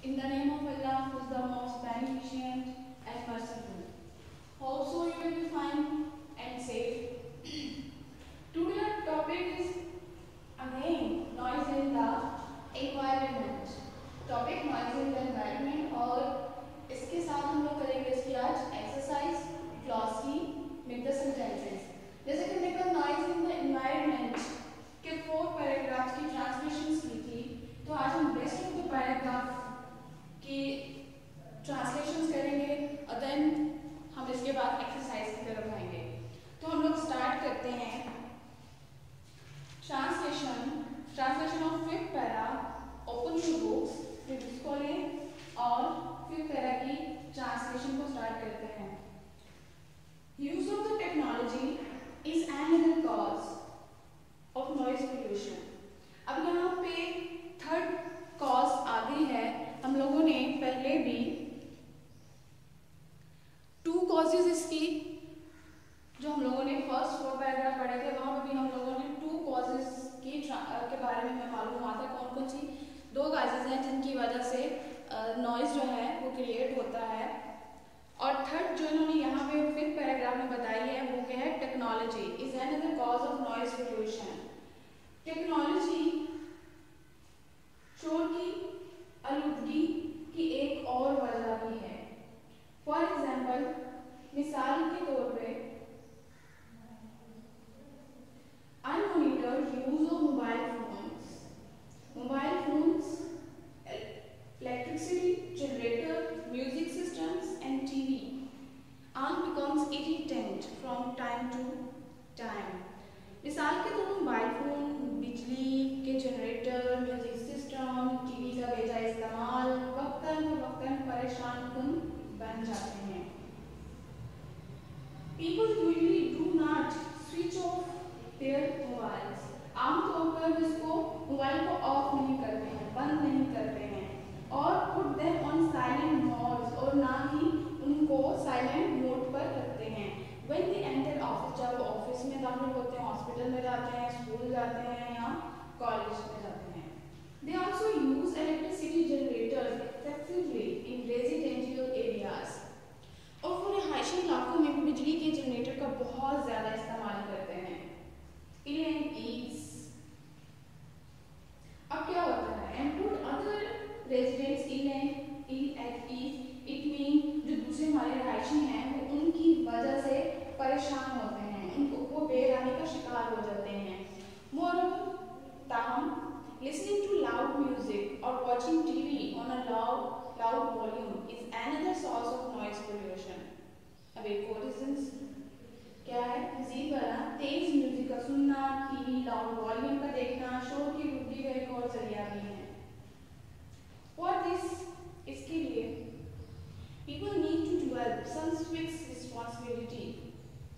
In the name of Allah, who is the most beneficent and merciful. Also, you will be fine and safe. Today our topic is again noise in the environment. Topic noise in the environment और इसके साथ हम लोग करेंगे इसकी आज exercise glossary with the sentences. जैसे कि हमने कल नॉइज इन द एनवायरनमेंट के 4 पैराग्राफ्स की ट्रांसलेशंस की थी, तो आज हम बेस्ट ऑफ द पैराग्राफ की ट्रांसलेशंस करेंगे और देन हम इसके बाद एक्सरसाइज की तरफ आएंगे. तो हम लोग स्टार्ट करते हैं translation of 5th para. Open your books, फिर इसको लें और 5th पैरा की ट्रांसलेशन को स्टार्ट करते हैं. Use of the technology is another cause of noise pollution. अब यहाँ पे थर्ड कॉज आ गई है. हम लोगों ने पहले भी 2 कॉजेज इसकी जो हम लोगों ने फर्स्ट 4 पैराग्राफ पढ़े थे, वहां पे भी हम लोगों ने 2 कॉजेज के बारे में हमें मालूम हुआ था. कौन कौन सी 2 कॉजेज हैं जिनकी वजह से नॉइज जो है वो क्रिएट होता है. और थर्ड जो इन्होंने यहाँ पे 5th पैराग्राफ में बताई है वो क्या है, technology is another cause of noise pollution. Technology शोर की आलूदगी की एक और वजह भी है. फॉर एग्जाम्पल, मिसाल के तौर पे unmonitored use of mobile phones, electricity generator, music systems and TV all becomes irritant from time to time. मिसाल के तौर पर मोबाइल फोन, बिजली के जनरेटर, म्यूजिक सिस्टम, टीवी का बेजा इस्तेमाल वक्तन परेशान कुन बन जाते हैं. People usually do not switch off their mobiles. आमतौर पर इसको मोबाइल को ऑफ नहीं करते हैं, बंद नहीं करते हैं और put them on silent modes और ना ही उनको साइलेंट मोड पर रखते हैं. When they enter office, जब ऑफिस में दाखिल होते हैं, हॉस्पिटल में जाते हैं, स्कूल जाते हैं या कॉलेज में जाते हैं. They also use electricity generators excessively in residential areas. और वो रिहायशी इलाकों में भी बिजली के जनरेटर का बहुत ज़्यादा इस्तेमाल करते हैं. Ill and ease. अब क्या होता है, and put other residents ill at ease. It mean जो दूसरे हमारे रिहायशी हैं वो उनकी वजह से परेशान होते हैं, उनको वो बेरामी का शिकार हो जाते हैं. Moreover, ताहम listening to loud music or watching TV on a loud volume is another source of noise pollution. अब एक और रीजंस क्या है, मजीद वाला तेज म्यूजिक का सुनना, टीवी लाउड वॉल्यूम का देखना शोर की वृद्धि का एक और जरिया भी है. For this, इसके लिए people need to develop some strict responsibility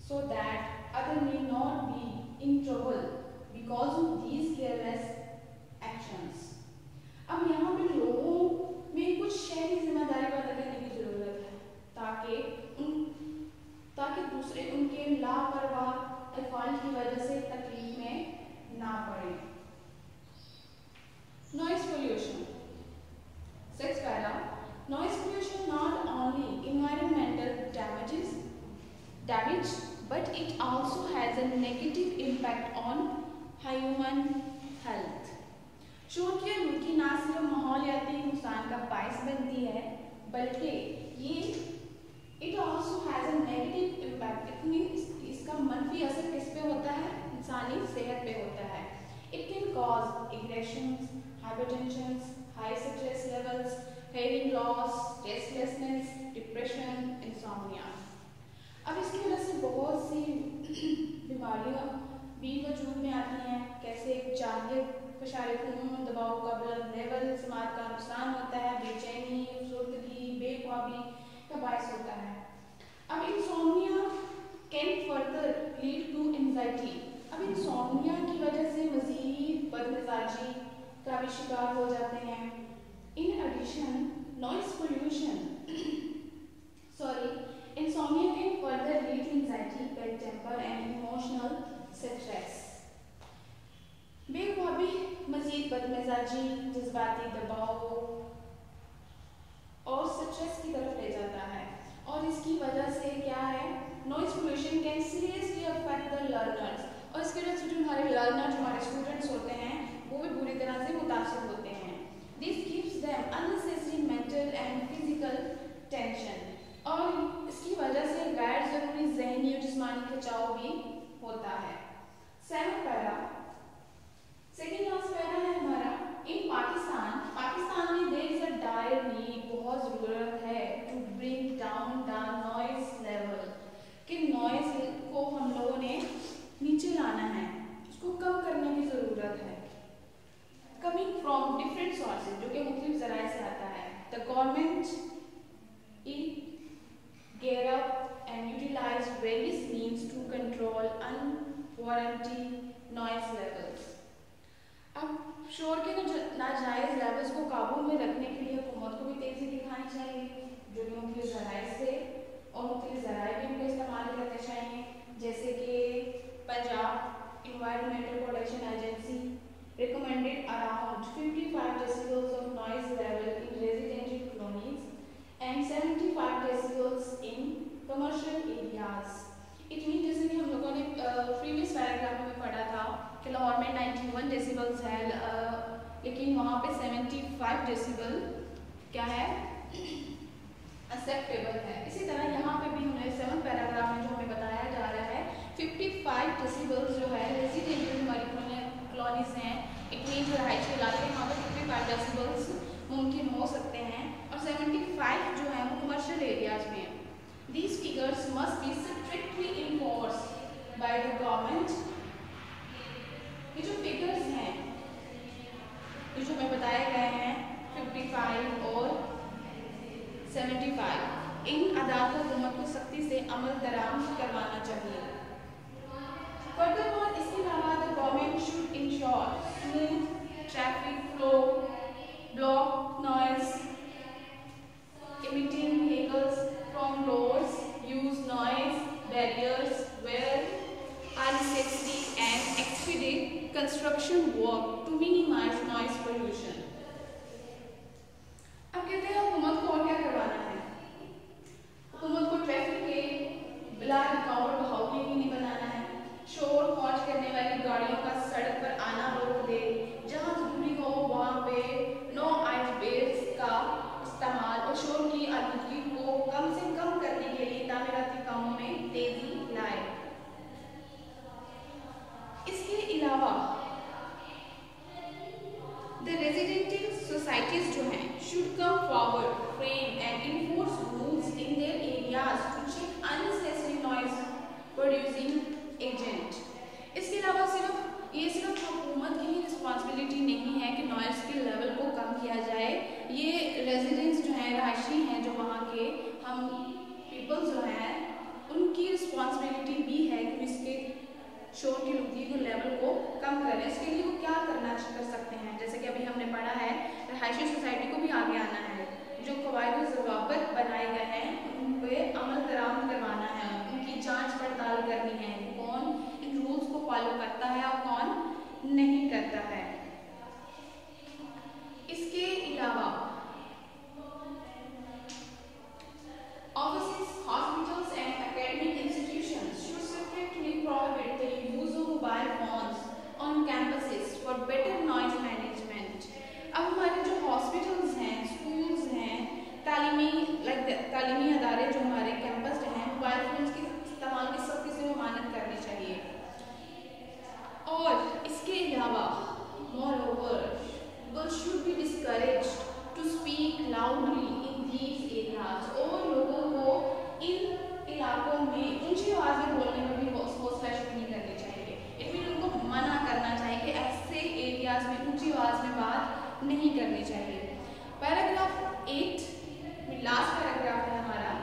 so that others may not be in trouble because of these careless actions. अब यहाँ पे लोगों में कुछ शहरी जिम्मेदारी पैदा करने की जरूरत है ताकि दूसरे उनके लापरवाह अफ़आल की वजह से तकलीफ में ना पड़े. Noise pollution. 6th para. Noise pollution not only environmental damage but it also has a negative impact on human health. शोर की आलूदगी ना सिर्फ माहौलियाती नुकसान का बायस बनती है बल्कि ये it also has a negative impact. इतनी इसका मनफी असर किस पे होता है, इंसानी सेहत पे होता है. It can cause aggressions, hypertensions, high stress levels, hearing loss, restlessness, depression, insomnia. अब इसकी वजह से बहुत सी बीमारियां भी वजूद में आती हैं. कैसे जाहिर फशारे खून, दबाव का ब्लड लेवल, समाज का नुकसान होता है, बेचैनी, अफसरदगी, बेख्वाबी का बायस होता है. अब insomnia can further lead to anxiety. अब इंसोम्निया की वजह से मजीद बदमिजाजी का भी शिकार हो जाते हैं. In addition noise pollution insomnia can further lead to anxiety, bad temper and emotional stress. बेख्वाबी, मजीद बदमिजाजी, जज्बाती दबाव डेसिबल क्या है, एक्सेप्टेबल है। इसी तरह यहाँ पे भी हमें 7 पैराग्राफ में जो हमें बताया जा रहा है 55 डेसिबल्स जो है रेजिडेंशियल हमारी कॉलोनीज हैं, इट मीन जो रहायशी इलाके यहाँ पर 55 डेसिबल्स मुमकिन हो सकते हैं और 75 जो है वो कमर्शियल एरियाज में। These figures must be strictly enforced by the government। ये जो फिगर्स हैं, ये जो हमें बताए गए हैं 55 और 75, इन आदात हुकूमत को सख्ती से अमल दरामद करवाना चाहिए। फर्दरमोर इसके अलावा the government should ensure smooth traffic flow, block noise emitting vehicles from roads, use noise barriers where are necessary and expedite construction work to minimize noise pollution। अब कहते हैं हुकूमत को और क्या करवाना है, हुकूमत को ट्रैफिक के बिला रुकावट बहाव के लिए नहीं बनाना है, शोर खौच करने वाली गाड़ियों का सड़क पर आना रोक दे, जहां जरूरी हो वहां पे नो आइस बेल्स का इस्तेमाल और शोर की आलूदगी को कम से कम करने के लिए तामीराती कामों में तेजी लाए। इसके अलावा द रेजिडेंशियल सोसाइटीज जो हैं should come forward, frame and enforce rules in their areas to check unnecessary noise producing agent। इसके अलावा सिर्फ हुकूमत की ही रिस्पॉन्सिबिलिटी नहीं है कि नॉइज़ के लेवल को कम किया जाए, ये रेजिडेंट्स जो हैं, रहायशी हैं जो वहाँ के, हम पीपल्स जो हैं उनकी रिस्पॉन्सिबिलिटी भी है कि इसके शोर की आलूदगी के लेवल को कम करें। इसके लिए वो क्या कर सकते हैं, जैसे कि अभी हमने पढ़ा है रहायशी सोसाइटी को भी आगे आना है, जो कवायद और ज़वाबित बनाए गए हैं उन पर अमल दरामद करवाना है, उनकी जाँच पड़ताल करनी है, कौन इन रूल्स को फॉलो करता है और कौन नहीं करता है। इसके अलावा offices, hospitals and academic institutions should strictly prohibit the use of mobile phones on campuses for better noise management। अब हमारे जो हॉस्पिटल्स हैं, स्कूल्स हैं, तालीमी अदारे जो हमारे कैंपस हैं, मोबाइल फोन्स के इस्तेमाल की सख्ती से ममानत करनी चाहिए। और इसके अलावा moreover people should be discouraged to speak loudly in these areas। और लोगों को इन इलाकों में ऊंची आवाज में बोलने में भी हौसला नहीं करनी चाहिए, इट मीन उनको मना करना चाहिए कि ऐसे एरियाज में ऊंची आवाज में बात नहीं करनी चाहिए। पैराग्राफ 8 लास्ट पैराग्राफ है हमारा,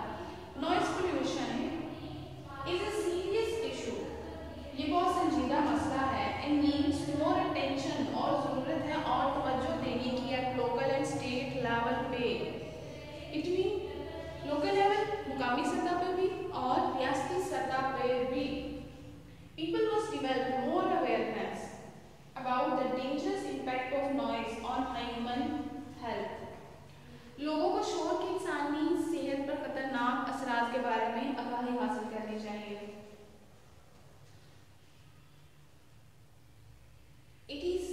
noise pollution is a serious issue. ये बहुत संजीदा मसला है, एंड नीड्स मोर अटेंशन, और ज़रूरत है और तवज्जो देने की at local and state level पे। इट मीन लोकल लेवल मुकामी सतह पे भी और रियासती सतह पे भी। People must develop more awareness about the dangerous impact of noise on human health. लोगों को शोर के इंसानी सेहत पर खतरनाक असरात के बारे में आगाही हासिल करनी चाहिए। It is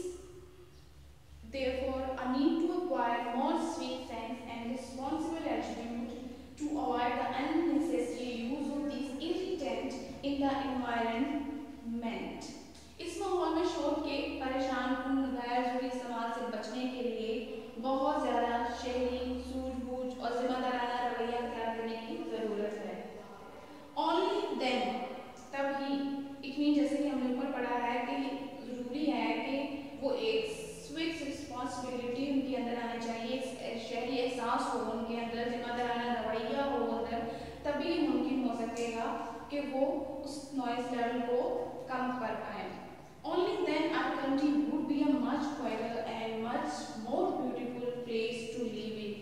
therefore a need to acquire more civic sense and responsible attitude to avoid the unnecessary use of these irritants in the environment। इस माहौल में शोर के परेशान गैर जरूरी इस्तेमाल से बचने के लिए बहुत ज़्यादा शहरी सूझबूझ और जिम्मेदाराना रवैया अख्तियार करने की ज़रूरत है। Only then, तभी इट मीन जैसे कि हमने ऊपर पढ़ा है कि ज़रूरी है कि वो एक स्विच रिस्पॉन्सिबिलिटी उनके अंदर आनी चाहिए, शहरी एहसास हो उनके अंदर, जिम्मेदाराना रवैया हो अंदर, तभी मुमकिन हो सकेगा कि वो उस नॉइज़ लेवल को कम कर पाए। Only then our country would be a much quieter and much more beautiful place to live in।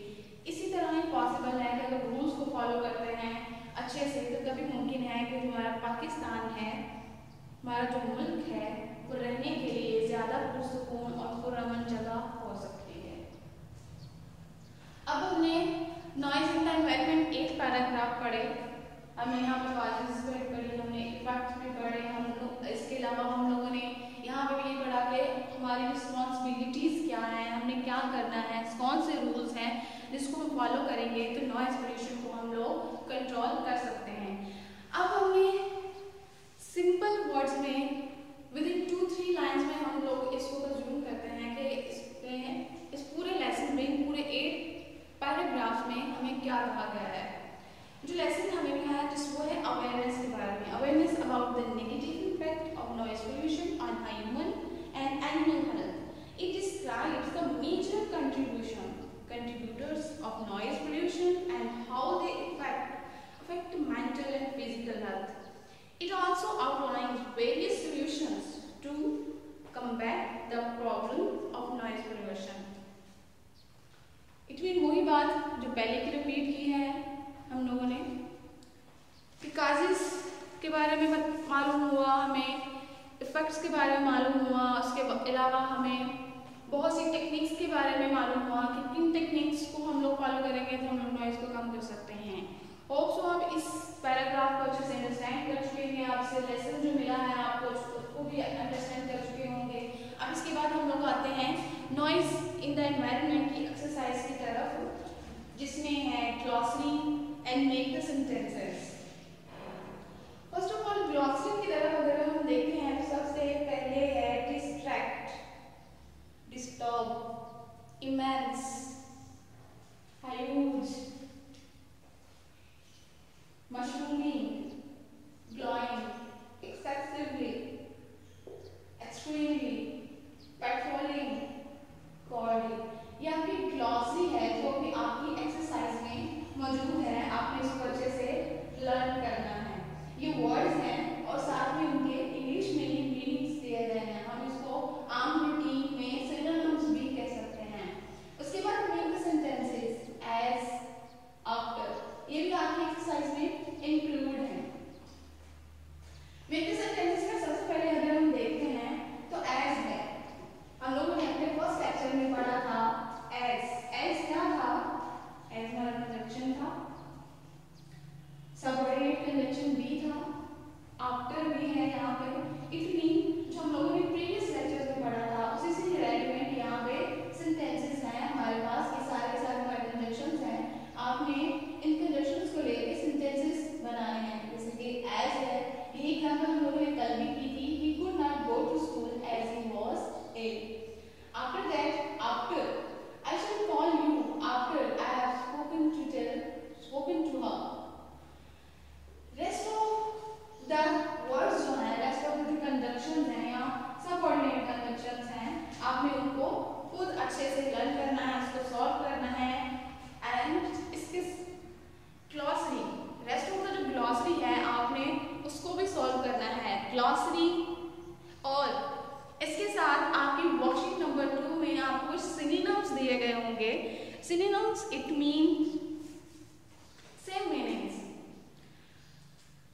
इसी तरह ही पॉसिबल है कि अगर रूल्स को फॉलो करते हैं अच्छे से तो तभी मुमकिन है कि हमारा पाकिस्तान है, हमारा जो मुल्क है, वो रहने के लिए ज़्यादा पुरसुकून और पुरअमन जगह हो सकती है। अब हमने noise in the environment 8 paragraph पढ़े, हमने यहाँ पे कॉजेज़ पढ़ी, हमने इफेक्ट्स भी पढ़े, हम लोग इसके अलावा हम लोगों ने यहाँ यहाँ पे भी ये पढ़ा के हमारी रिस्पॉन्सिबिलिटीज़ क्या हैं, हमने क्या करना है, कौन से रूल्स हैं जिसको हम फॉलो करेंगे तो नॉइज पोल्यूशन को हम लोग कंट्रोल कर सकते हैं। अब हमने सिंपल वर्ड्स में विद इन 2-3 लाइन्स में हम लोग इसको कंज्यूम करते हैं कि इस पूरे लेसन में, पूरे 8 पैराग्राफ में हमें क्या कहा गया है। जो लेसन हमें मिला है जिस वो है अवेयरनेस के बारे में, awareness about the negative impact of noise pollution on human and animal health. It describes the major contributors of noise pollution and how they affect mental and physical health. It also outlines various solutions to combat the problem of noise pollution. It means वही बात जो पहले की repeat की है हम लोगों ने कि काजेस के बारे में मालूम हुआ, हमें इफेक्ट्स के बारे में मालूम हुआ, उसके अलावा हमें बहुत सी टेक्निक्स के बारे में मालूम हुआ कि किन टेक्निक्स को हम लोग फॉलो करेंगे तो हम लोग नॉइज़ को कम कर सकते हैं। होप सो आप इस पैराग्राफ को अच्छे से अंडरस्टैंड कर चुके हैं, आपसे लेसन जो मिला है आपको उसको भी अंडरस्टैंड कर चुके होंगे। अब इसके बाद हम लोग आते हैं नॉइज़ इन द एनवायरनमेंट की एक्सरसाइज की तरफ, जिसमें है glossary and make the sentences. First of all glossary की तरफ अगर हम देखते हैं तो सबसे पहले है distract, disturb, immense, huge, mushrooming, blowing, excessively, extremely, patrolling, cordy। ये आपकी ग्लॉसरी है जो भी आपकी एक्सरसाइज में मौजूद है, आपने इसको अच्छे से लर्न करना है। ये वर्ड्स हैं और साथ में उनके इंग्लिश में ही मीनिंग्स दिए गए हैं, हम इसको आम रूटीन में सिनोनिम्स भी कह सकते हैं। उसके बाद make the sentences as, after, ये भी आपकी एक्सरसाइज में इंक्लूड है। मेक द सेंटेंसेस का सबसे पहले अगर हम देखते हैं तो एज है, हम लोगों ने अपने फर्स्ट लेक्चर में पढ़ा था एज क्या था, एज हमारा कंजंक्शन था, सबऑर्डिनेट कंजंक्शन भी था, आफ्टर भी है यहाँ पे। इट मीन जो हम लोगों ने प्रीवियस लेक्चर्स में पढ़ा था उसी से रिलेवेंट यहाँ पे सेंटेंसेस हैं हमारे पास, ये सारे हमारे कंजंक्शंस हैं। आपने इन कंजंक्शंस को लेके सेंटेंसेस बनाने हैं, जैसे कि एज है, यही एग्जांपल हम लोगों ने कल भी की थी, he could not go to school as he was ill. After that, after, I shall call you after I have spoken to her. Rest of the words जो है, रेस्ट ऑफ द कंजंक्शंस हैं या subordinate conjunctions हैं, आपने उनको खुद अच्छे से लर्न करना है, उसको सॉल्व करना है। एंड इसके ग्लॉसरी, रेस्ट ऑफ द जो ग्लॉसरी है आपने उसको भी सॉल्व करना है, ग्लॉसरी। और इसके साथ आपकी वर्कशीट नंबर 2 में आपको कुछ सिनोनिम्स दिए गए होंगे। Synonyms it mean same meanings,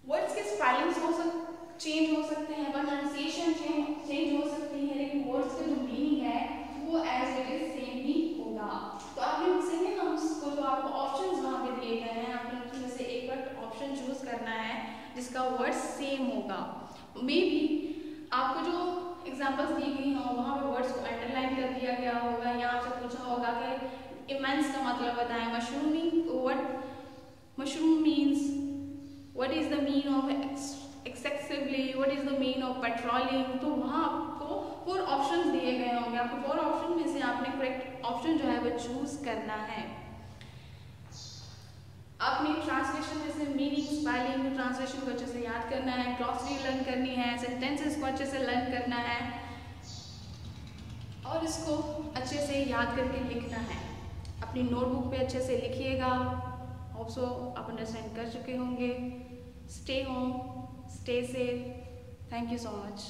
words के स्पेलिंग्स चेंज हो सकते हैं, प्रोनाउंसिएशन चेंज हो सकती है, लेकिन वर्ड्स का जो मीनिंग है वो एज इट इज सेम ही होगा। तो आपने सिनोनिम्स को जो आपको ऑप्शंस वहाँ पे दिए गए हैं, आपने उसमें से एक बार ऑप्शन चूज करना है जिसका वर्ड सेम होगा। मे बी आपको जो एग्जांपल्स दी गई हों वहाँ पे वर्ड्स को अंडरलाइन कर दिया गया होगा, या आपसे पूछा होगा कि इमेंस का मतलब बताएं, mushrooming, what mushroom means, what is the mean of excessively, what is the mean of patrolling। तो वहाँ आपको 4 ऑप्शंस दिए गए होंगे, आपको 4 ऑप्शन में से आपने करेक्ट ऑप्शन जो है वो चूज करना है। आपने ट्रांसलेशन में से मीनिंग, स्पेलिंग, ट्रांसलेशन को अच्छे से याद करना है, ग्लॉसरी लर्न करनी है, सेंटेंसेस को अच्छे से लर्न करना है और इसको अच्छे से याद करके लिखना है। अपनी नोटबुक पे अच्छे से लिखिएगा। होप सो आप अंडरस्टैंड कर चुके होंगे। Stay home, stay safe. Thank you so much.